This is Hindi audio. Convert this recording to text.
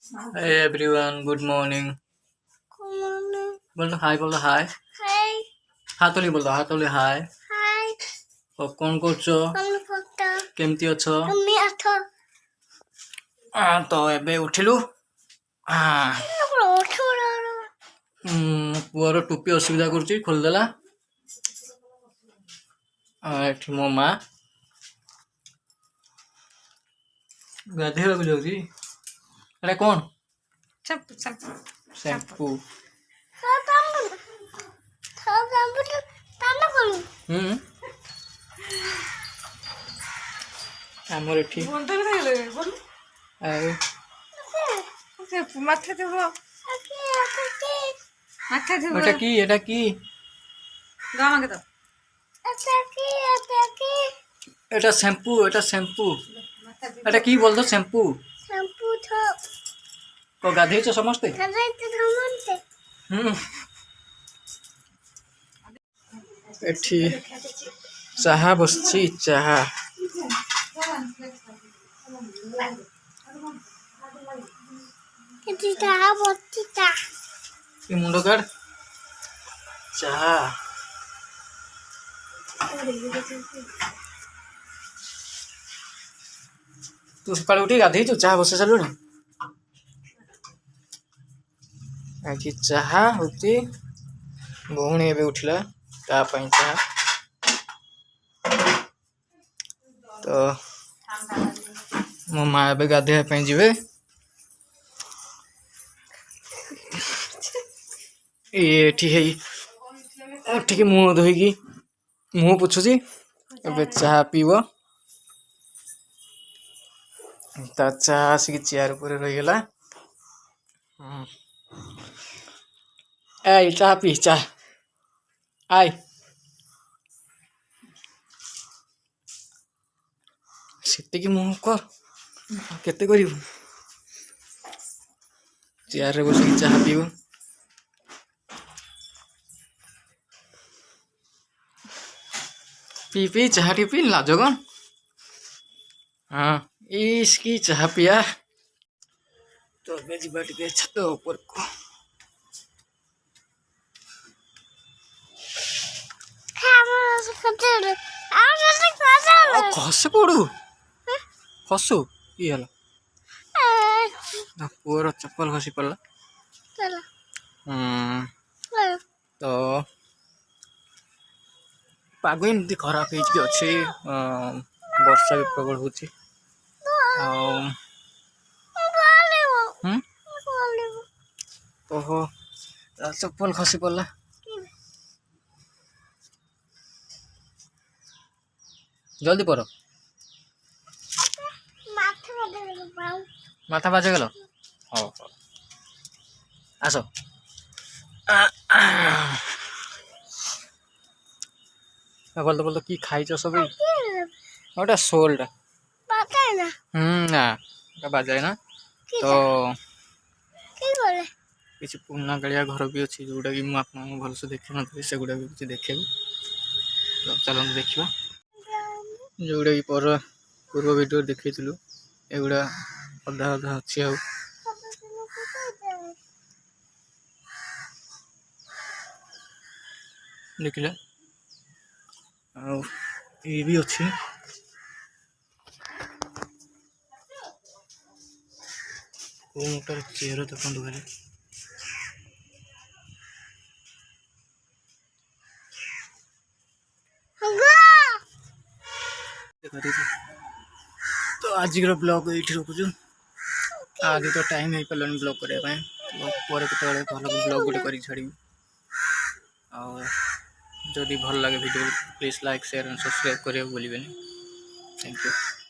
Hey everyone, good morning. बोलो हाय बोलो हाय हातोली बोलो हातोली हाय कौन କରୁଛ କେମିତି ଅଛ ତ ଏବେ ଉଠିଲୁ ପୁଅର ଟୋପି ଅସୁବିଧା କରୁଛି ଖୋଲିଦେଲା ଏଠି ମୋ ମା ଗାଧେଇବାକୁ ଯାଉଛି ଏଟା କଣ शैम्पू ଆମର ଏଠି এটা কি এটা কি এটা শ্যাম্পু এটা শ্যাম্পু এটা কি বলতো শ্যাম্পু তো গাধেଇଛ ସମସ୍ତେ ଏଠି ଚାହା ବସିଛି ଚାହା ମୁଣ୍ଡ କାଢ ଚାହା ତୁ ସକାଳୁ ଉଠି ଗାଧେଇଛୁ ଚାହା ବସେଇ ସାରିଲୁଣି ଆଜି ଚାହା ହଉଛି ଭଉଣୀ ଏବେ ଉଠିଲା ତା ପାଇଁ ଚାହା ତ ମୋ ମା ଏବେ ଗାଧେଇବା ପାଇଁ ଯିବେ ଏଠି ହେଇ ଉଠିକି ମୁହଁ ଧୋଇକି ମୁହଁ ପୋଛୁଛି ଏବେ ଚାହା ପିଇବ ତା ଚାହା ଆସିକି ଚେୟାର ଉପରେ ରହିଗଲା ଏଇ ଚାହା ପି ଚାହା ଆଇ ସେତିକି ମୁହଁ କର କେତେ କରିବୁ ଚେୟାରରେ ବସିକି ଚାହା ପିଇବ पी चाह टी पी लाज कौन हाँ इसकी चाह पिया तो अबे जी बैठ गए छत ऊपर को खस पड़ू खसु ये हला पुअर चप्पल खसी पड़ला तो पाग एमती खराब अच्छे वर्षा भी प्रबल हो चप्पल खसी पड़ला जल्दी पर माथा बाजे गल हाँ आस बोलते बोलते कि खाई सब गोटे सोलटा ना बाजाए ना तो किसी पुराना कालिया घर भी अच्छी जोटा कि मुझे भलसे देखी नी से गुड़ा भी किसी देखे तो चलते देखा जोटा कि पूर्व वीडियो देखी एगुड़ा अधा अधा अच्छी देखिले ये भी अच्छी मोटर चेहरा देखो खाली तो आज ब्लॉग ये रखुचु आज तो टाइम हो पार ब्लॉग करने पर ब्लॉग गोटे कर छाड़ी जदि भल लगे video please like share and subscribe करने भूलें। Thank you.